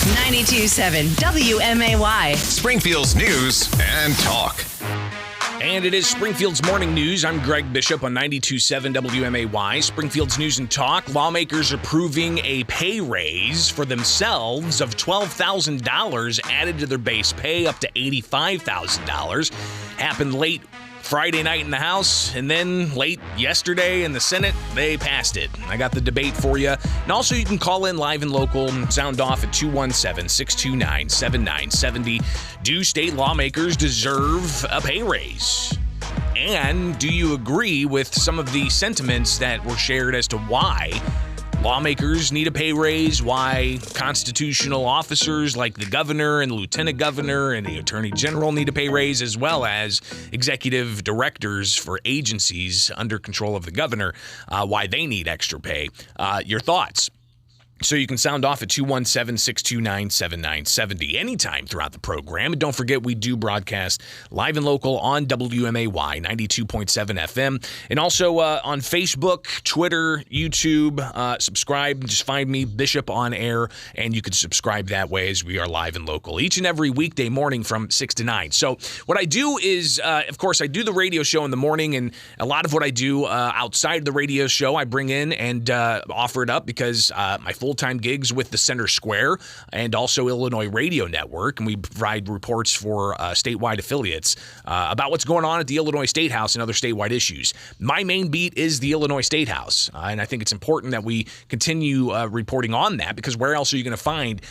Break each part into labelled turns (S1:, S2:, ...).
S1: 92.7 WMAY.
S2: Springfield's news and talk.
S3: And it is Springfield's Morning News. I'm Greg Bishop on 92.7 WMAY. Springfield's News and Talk. Lawmakers approving a pay raise for themselves of $12,000 added to their base pay up to $85,000. Happened late Friday night in the House, and then late yesterday in the Senate, they passed it. I got the debate for you. And also, you can call in live and local and sound off at 217-629-7970. Do state lawmakers deserve a pay raise? And do you agree with some of the sentiments that were shared as to why lawmakers need a pay raise, why constitutional officers like the governor and lieutenant governor and the attorney general need a pay raise, as well as executive directors for agencies under control of the governor, why they need extra pay? Your thoughts. So you can sound off at 217-629-7970 anytime throughout the program. And don't forget, we do broadcast live and local on WMAY 92.7 FM. And also on Facebook, Twitter, YouTube. Subscribe. Just find me, Bishop on Air, and you can subscribe that way as we are live and local each and every weekday morning from 6 to 9. So what I do is, of course, I do the radio show in the morning, and a lot of what I do outside the radio show, I bring in and offer it up because my full-time gigs with the Center Square and also Illinois Radio Network, and we provide reports for statewide affiliates about what's going on at the Illinois State House and other statewide issues. My main beat is the Illinois State House, and I think it's important that we continue reporting on that, because where else are you going to find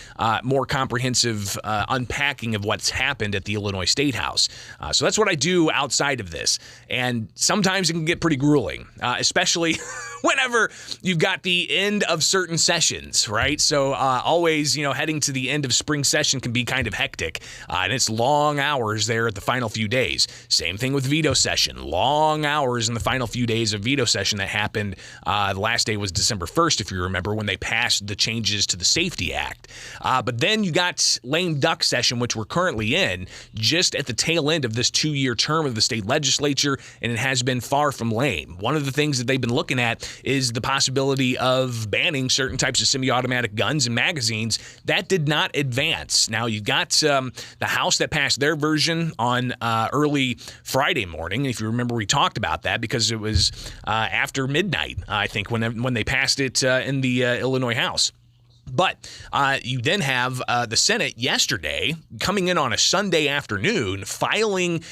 S3: more comprehensive unpacking of what's happened at the Illinois State House? So that's what I do outside of this, and sometimes it can get pretty grueling, especially whenever you've got the end of certain sessions, right? So always, heading to the end of spring session can be kind of hectic, and it's long hours there at the final few days. Same thing with veto session. Long hours in the final few days of veto session that happened. The last day was December 1st, if you remember, when they passed the changes to the Safety Act. But then you got lame duck session, which we're currently in, just at the tail end of this 2-year term of the state legislature, and it has been far from lame. One of the things that they've been looking at is the possibility of banning certain types of semi-automatic guns and magazines. That did not advance. Now, you've got the House that passed their version on early Friday morning. If you remember, we talked about that because it was after midnight, I think, when they passed it in the Illinois House. But you then have the Senate yesterday coming in on a Sunday afternoon filing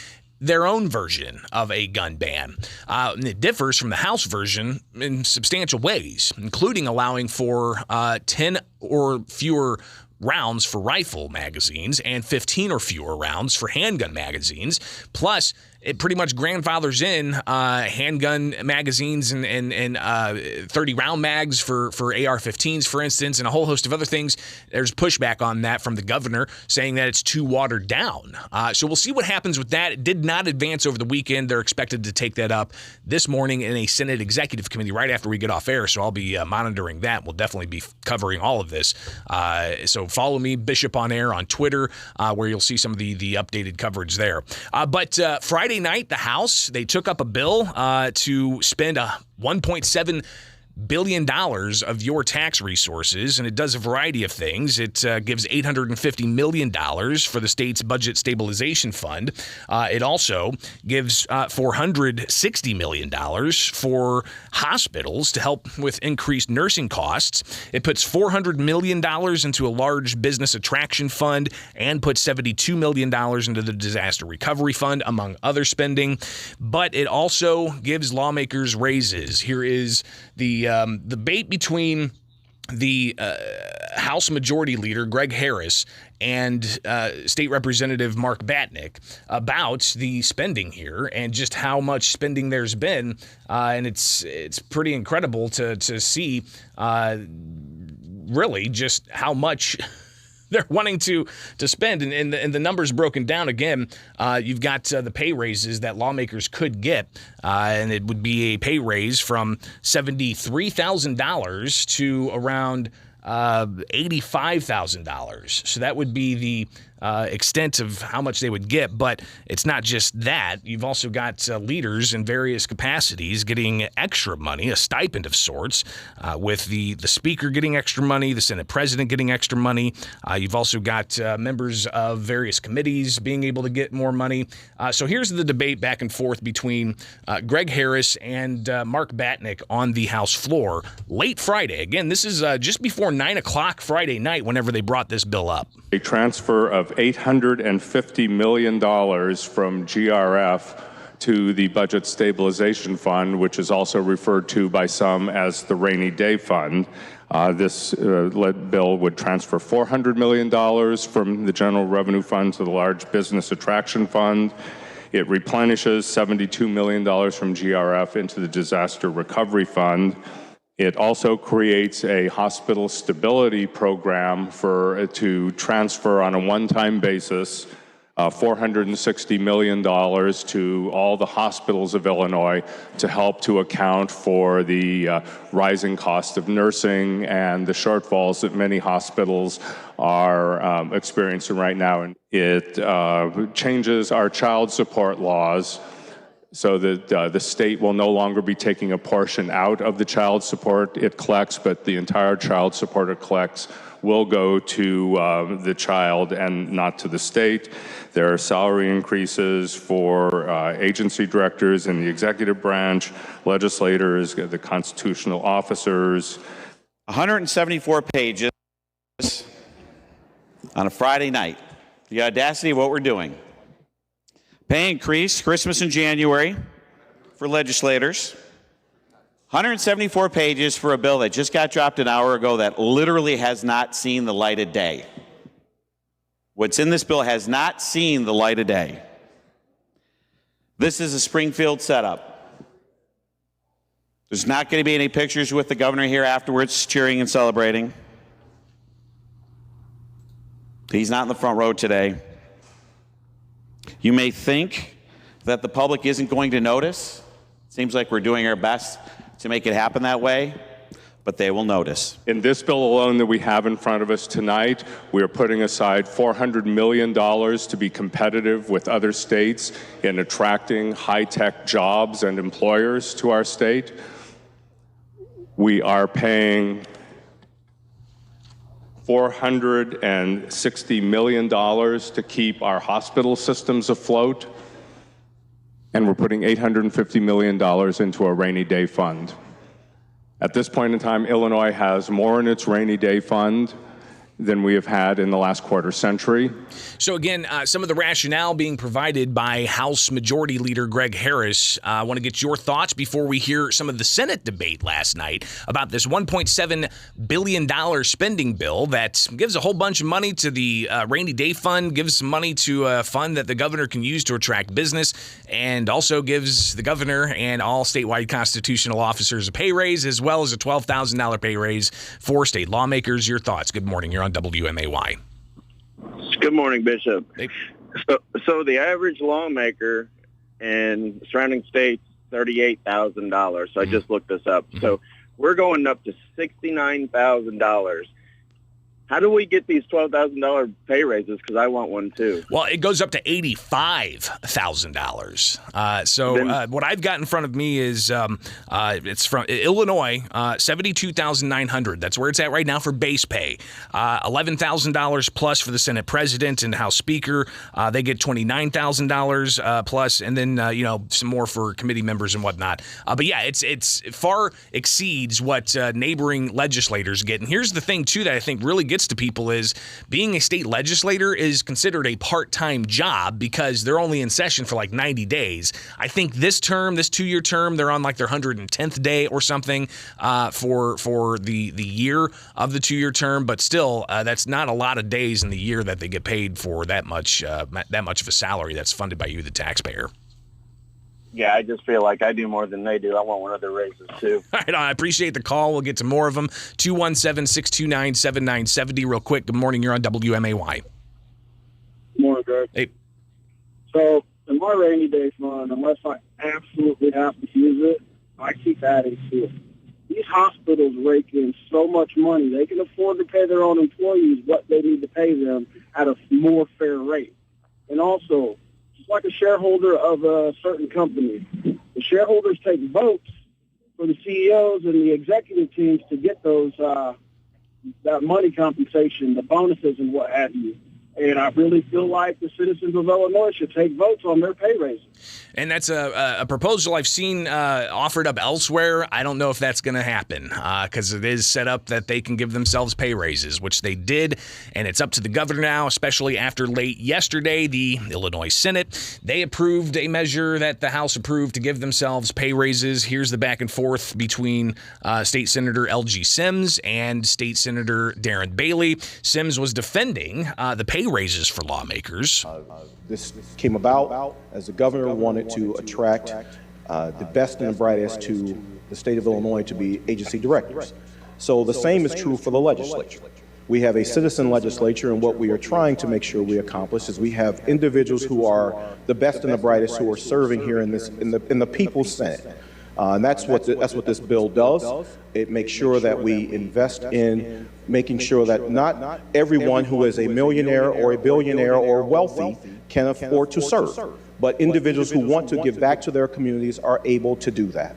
S3: their own version of a gun ban. And it differs from the House version in substantial ways, including allowing for 10 or fewer rounds for rifle magazines and 15 or fewer rounds for handgun magazines. Plus, it pretty much grandfathers in handgun magazines and 30-round mags for AR-15s, for instance, and a whole host of other things. There's pushback on that from the governor, saying that it's too watered down. So we'll see what happens with that. It did not advance over the weekend. They're expected to take that up this morning in a Senate Executive Committee right after we get off air, so I'll be monitoring that. We'll definitely be covering all of this. So follow me, Bishop on Air, on Twitter, where you'll see some of the updated coverage there. But Friday night, the House, they took up a bill to spend $1.7 billion of your tax resources, and it does a variety of things. It gives $850 million for the state's budget stabilization fund. It also gives $460 million for hospitals to help with increased nursing costs. It puts $400 million into a large business attraction fund and puts $72 million into the disaster recovery fund, among other spending. But it also gives lawmakers raises. Here is the debate between the House Majority Leader, Greg Harris, and State Representative Mark Batnick about the spending here and just how much spending there's been. And it's pretty incredible to see really just how much they're wanting to spend. And the numbers broken down again, you've got the pay raises that lawmakers could get, and it would be a pay raise from $73,000 to around $85,000. So that would be extent of how much they would get. But it's not just that. You've also got leaders in various capacities getting extra money, a stipend of sorts, with the Speaker getting extra money, the Senate President getting extra money. You've also got members of various committees being able to get more money. So here's the debate back and forth between Greg Harris and Mark Batnick on the House floor late Friday. Again, this is just before 9 o'clock Friday night whenever they brought this bill up.
S1: A transfer of $850 million from GRF to the Budget Stabilization Fund, which is also referred to by some as the Rainy Day Fund. This bill would transfer $400 million from the General Revenue Fund to the Large Business Attraction Fund. It replenishes $72 million from GRF into the Disaster Recovery Fund. It also creates a hospital stability program to transfer on a one-time basis $460 million to all the hospitals of Illinois to help to account for the rising cost of nursing and the shortfalls that many hospitals are experiencing right now. And it changes our child support laws so that the state will no longer be taking a portion out of the child support it collects, but the entire child support it collects will go to the child and not to the state. There are salary increases for agency directors in the executive branch, legislators, the constitutional officers.
S4: 174 pages on a Friday night. The audacity of what we're doing. Pay increase, Christmas in January for legislators. 174 pages for a bill that just got dropped an hour ago that literally has not seen the light of day. What's in this bill has not seen the light of day. This is a Springfield setup. There's not going to be any pictures with the governor here afterwards cheering and celebrating. He's not in the front row today. You may think that the public isn't going to notice. Seems like we're doing our best to make it happen that way, but they will notice.
S1: In this bill alone that we have in front of us tonight, we are putting aside $400 million to be competitive with other states in attracting high-tech jobs and employers to our state. We are paying $460 million to keep our hospital systems afloat, and we're putting $850 million into a rainy day fund. At this point in time, Illinois has more in its rainy day fund than we have had in the last quarter century.
S3: So again, some of the rationale being provided by House Majority Leader Greg Harris. I want to get your thoughts before we hear some of the Senate debate last night about this $1.7 billion spending bill that gives a whole bunch of money to the rainy day fund, gives some money to a fund that the governor can use to attract business, and also gives the governor and all statewide constitutional officers a pay raise, as well as a $12,000 pay raise for state lawmakers. Your thoughts. Good morning. You're on WMAY.
S5: Good morning, Bishop.
S3: Hey.
S5: So the average lawmaker in surrounding states, $38,000. So I just looked this up. So we're going up to $69,000. How do we get these $12,000 pay raises? Because I want one too.
S3: Well, it goes up to $85,000. What I've got in front of me is it's from Illinois, $72,900. That's where it's at right now for base pay. $11,000 plus for the Senate President and House Speaker. They get $29,000 plus, and then some more for committee members and whatnot. But yeah, it's far exceeds what neighboring legislators get. And here's the thing too that I think really gets to people is being a state legislator is considered a part-time job because they're only in session for like 90 days. I think this 2-year term, they're on like their 110th day or something for the year of the 2-year term. But still, that's not a lot of days in the year that they get paid for that much of a salary that's funded by you, the taxpayer.
S5: Yeah, I just feel like I do more than they do. I want one of their raises, too.
S3: All right, I appreciate the call. We'll get to more of them. 217-629-7970 real quick. Good morning. You're on WMAY.
S6: Good morning, Greg.
S3: Hey.
S6: So, in my rainy day fund, unless I absolutely have to use it, I keep adding to it. these hospitals rake in so much money. They can afford to pay their own employees what they need to pay them at a more fair rate. And also, just like a shareholder of a certain company, the shareholders take votes for the CEOs and the executive teams to get those that money compensation, the bonuses and what have you. And I really feel like the citizens of Illinois should take votes on their pay raises.
S3: And that's a proposal I've seen offered up elsewhere. I don't know if that's going to happen because it is set up that they can give themselves pay raises, which they did. And it's up to the governor now, especially after late yesterday, the Illinois Senate. They approved a measure that the House approved to give themselves pay raises. Here's the back and forth between State Senator L.G. Sims and State Senator Darren Bailey. Sims was defending the pay raises for lawmakers.
S7: This came about as the governor wanted to attract the best and the brightest to the state of Illinois to be agency directors. So the same is true for the legislature. We have a citizen legislature, and what we are trying to make sure we accomplish is we have individuals who are the best and the brightest who are serving here in the People's Senate. And that's what this bill does. It makes sure that we invest in making sure that not everyone who is a millionaire or a billionaire or wealthy can afford to serve, but individuals who want to give back to their communities are able to do that.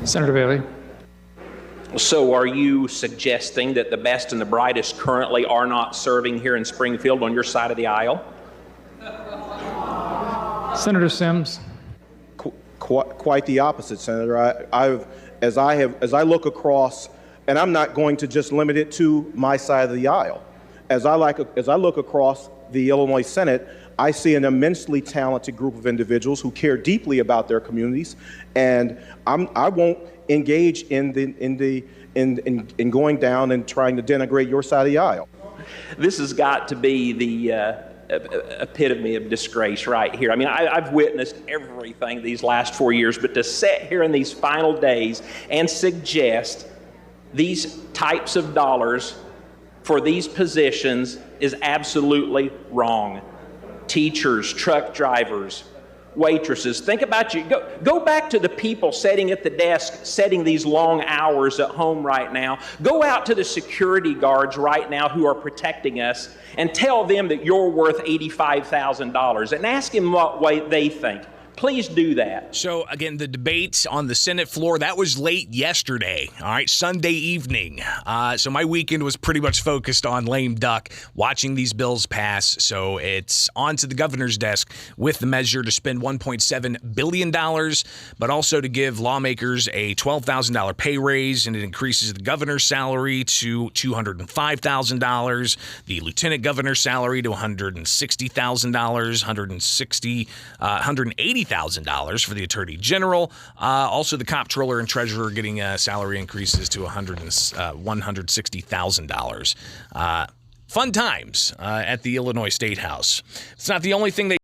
S8: Senator Bailey.
S9: So are you suggesting that the best and the brightest currently are not serving here in Springfield on your side of the aisle?
S8: Senator Sims.
S7: Quite the opposite, Senator. As I look across, and I'm not going to just limit it to my side of the aisle. As I look across the Illinois Senate, I see an immensely talented group of individuals who care deeply about their communities, and I won't engage in going down and trying to denigrate your side of the aisle.
S9: This has got to be the epitome of disgrace right here. I mean, I've witnessed everything these last 4 years, but to sit here in these final days and suggest these types of dollars for these positions is absolutely wrong. Teachers, truck drivers, waitresses, think about you. Go back to the people sitting at the desk, setting these long hours at home right now. Go out to the security guards right now who are protecting us and tell them that you're worth $85,000 and ask them what way they think. Please do that.
S3: So, again, the debate on the Senate floor, that was late yesterday, all right, Sunday evening. So my weekend was pretty much focused on lame duck, watching these bills pass. So it's on to the governor's desk with the measure to spend $1.7 billion, but also to give lawmakers a $12,000 pay raise, and it increases the governor's salary to $205,000, the lieutenant governor's salary to $160,000, $180,000 for the attorney general. Also, the comptroller and treasurer getting salary increases to $160,000. Fun times at the Illinois State House. It's not the only thing they